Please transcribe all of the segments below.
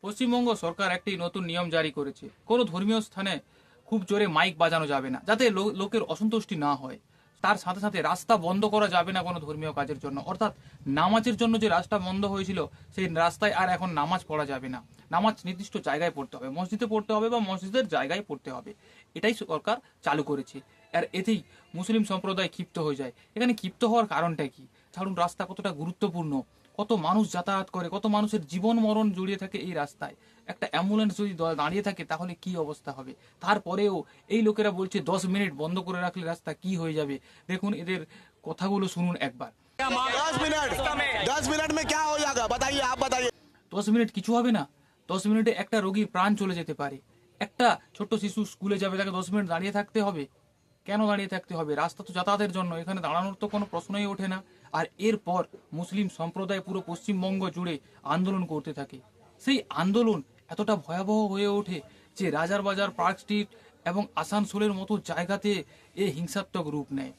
পশ্চিমবঙ্গ সরকার একটি নতুন নিয়ম জারি করেছে। কোনো ধর্মীয় স্থানে খুব জোরে মাইক বাজানো যাবে না, যাতে লোকের অসন্তুষ্টি না হয়। তার সাথে সাথে রাস্তা বন্ধ করা যাবে না কোনো ধর্মীয় কাজের জন্য। অর্থাৎ নামাজের জন্য যে রাস্তা বন্ধ হয়েছিল, সেই রাস্তায় আর এখন নামাজ পড়া যাবে না। নামাজ নির্দিষ্ট জায়গায় পড়তে হবে, মসজিদে পড়তে হবে বা মসজিদের জায়গায় পড়তে হবে। এটাই সরকার চালু করেছে। আর এতেই মুসলিম সম্প্রদায় ক্ষিপ্ত হয়ে যায়। এখানে ক্ষিপ্ত হওয়ার কারণটা কি? ছাড়ুন, রাস্তা কতটা গুরুত্বপূর্ণ, কত মানুষ যাতায়াত করে, কত মানুষের জীবন মরণ জড়িয়ে থাকে এই রাস্তায়। একটা অ্যাম্বুলেন্স যদি দাঁড়িয়ে থাকে তাহলে কি অবস্থা হবে? তারপরেও এই লোকেরা বলছে 10 মিনিট বন্ধ করে রাখলে রাস্তা কি হয়ে যাবে। দেখুন এদের কথাগুলো শুনুন একবার। 10 मिनट में क्या हो जाएगा बताइए, आप बताइए। 10 মিনিট কিছু হবে না। 10 মিনিটে একটা রোগীর প্রাণ চলে যেতে পারে। একটা ছোট্ট শিশু স্কুলে যাবে, তাকে 10 মিনিট দাঁড়িয়ে থাকতে হবে? কেন দাঁড়িয়ে থাকতে হবে? রাস্তা তো যাতায়াতের জন্য, এখানে দাঁড়ানোর তো কোনো প্রশ্নই ওঠে না। আর এরপর মুসলিম সম্প্রদায় পুরো পশ্চিমবঙ্গ জুড়ে আন্দোলন করতে থাকে। সেই আন্দোলন এতটা ভয়াবহ হয়ে ওঠে যে রাজার বাজার, পার্ক স্ট্রিট এবং আসানসোলের মতো জায়গাতে এ হিংসাত্মক রূপ নেয়।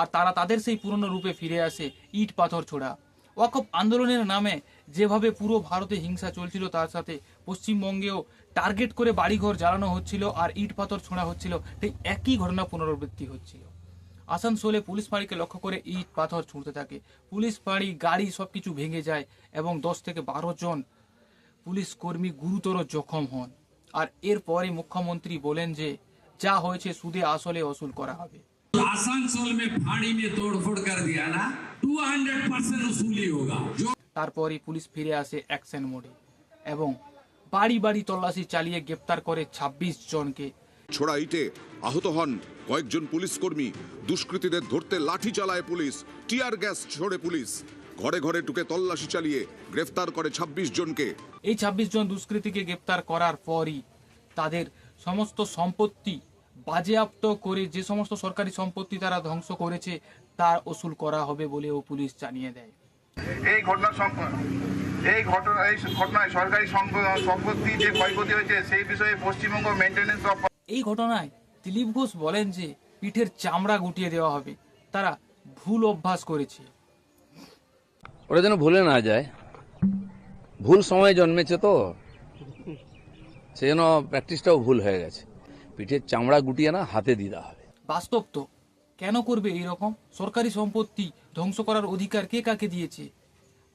আর তারা তাদের সেই পুরনো রূপে ফিরে আসে, ইট পাথর ছোড়া। ওয়াকফ আন্দোলনের নামে যেভাবে পুরো ভারতে হিংসা চলছিল, তার সাথে পশ্চিমবঙ্গেও টার্গেট করে বাড়িঘর জ্বালানো হচ্ছিল আর ইট পাথর ছোঁড়া হচ্ছিল। ঠিক একই ঘটনা পুনরাবৃত্তি হচ্ছিল। আসানসোলে পুলিশ ফাঁড়িকে লক্ষ্য করে ইট পাথর ছুঁড়তে থাকে। পুলিশ ফাঁড়ি, গাড়ি সবকিছু ভেঙে যায় এবং 10 থেকে 12 জন পুলিশ কর্মী গুরুতর জখম হন। আর এরপরে মুখ্যমন্ত্রী বলেন যে যা হয়েছে সুদে আসলে ওসুল করা হবে। आसनसोल में फाड़ी ने तोड़फोड़ कर दिया ना, 200% वसूली होगा। তারপরই পুলিশ ফিরে আসে অ্যাকশন মোডে এবং বাড়ি বাড়ি তল্লাশি চালিয়ে গ্রেপ্তার করে 26 জনকে। ছোড়া ইটে আহত হন কয়েকজন পুলিশ কর্মী। দুষ্কৃতীদের ধরতে লাঠি চালায় পুলিশ, টিয়ার গ্যাস ছোড়ে পুলিশ। ঘরে ঘরে ঢুকে তল্লাশি চালিয়ে গ্রেফতার করে 26 জনকে। এই 26 জন দুষ্কৃতীকে গ্রেপ্তার করার পরই তাদের সমস্ত সম্পত্তি বাজেয়াপ্ত করে, যে সমস্ত সরকারি সম্পত্তি তারা ধ্বংস করেছে তার ওসুল করা হবে বলেও পুলিশ জানিয়ে দেয়। এই ঘটনায় সরকারি সম্পত্তি যে ক্ষয়ক্ষতি হয়েছে সেই বিষয়ে পশ্চিমবঙ্গ মেইনটেনেন্স অফ। এই ঘটনায় দিলীপ ঘোষ বলেন যে পিঠের চামড়া গুটিয়ে দেওয়া হবে, তারা ভুল অভ্যাস করেছে। ওরা যেন ভুলে না যায়, ভুল সময় জন্মেছে তো সে যেন প্র্যাকটিসটাও ভুল হয়ে গেছে। পিঠের চামড়া গুটিয়ে না, হাতে দিতে হবে। বাস্তব তো, কেন করবে এই রকম? সরকারি সম্পত্তি ধ্বংস করার অধিকার কে কাকে দিয়েছে?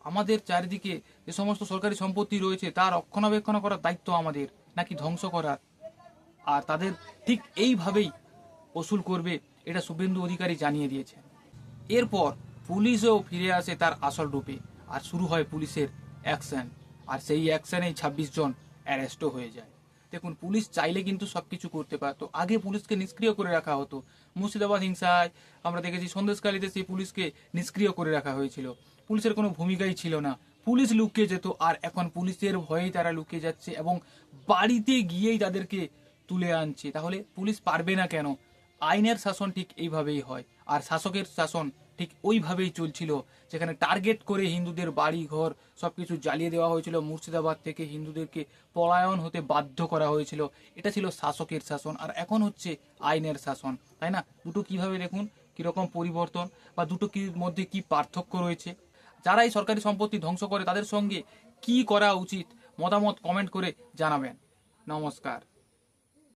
আমাদের চারিদিকে যে সমস্ত সরকারি সম্পত্তি রয়েছে তার রক্ষণাবেক্ষণ করার দায়িত্ব আমাদের, নাকি ধ্বংস করার? আর তাদের ঠিক এইভাবেই ওসুল করবে, এটা শুভেন্দু অধিকারী জানিয়ে দিয়েছেন। এরপর পুলিশও ফিরে আসে তার আসল রূপে আর শুরু হয় পুলিশের অ্যাকশন। আর সেই অ্যাকশনেই 26 জন অ্যারেস্টও হয়ে যায়। দেখুন, পুলিশ চাইলে কিন্তু সবকিছু করতে পারতো। আগে পুলিশকে নিষ্ক্রিয় করে রাখা হতো। মুর্শিদাবাদ হিংসায় আমরা দেখেছি, সন্দেশখালীতে সেই পুলিশকে নিষ্ক্রিয় করে রাখা হয়েছিল। পুলিশের কোনো ভূমিকাই ছিল না, পুলিশ লুকিয়ে যেত। আর এখন পুলিশের ভয়েই তারা লুকিয়ে যাচ্ছে এবং বাড়িতে গিয়েই তাদেরকে তুলে আনছে। তাহলে পুলিশ পারবে না কেন? আইনের শাসন ঠিক এইভাবেই হয়। আর শাসকের শাসন ঠিক ওইভাবেই চলছিল, যেখানে টার্গেট করে হিন্দুদের বাড়ি ঘর সবকিছু জ্বালিয়ে দেওয়া হয়েছিল। মুর্শিদাবাদ থেকে হিন্দুদেরকে পলায়ন হতে বাধ্য করা হয়েছিল। এটা ছিল শাসকের শাসন, আর এখন হচ্ছে আইনের শাসন, তাই না? দুটো কিভাবে দেখুন কিরকম পরিবর্তন, বা দুটো কি মধ্যে কি পার্থক্য রয়েছে। যারা এই সরকারি সম্পত্তি ধ্বংস করে তাদের সঙ্গে কি করা উচিত, মতামত কমেন্ট করে জানাবেন। নমস্কার।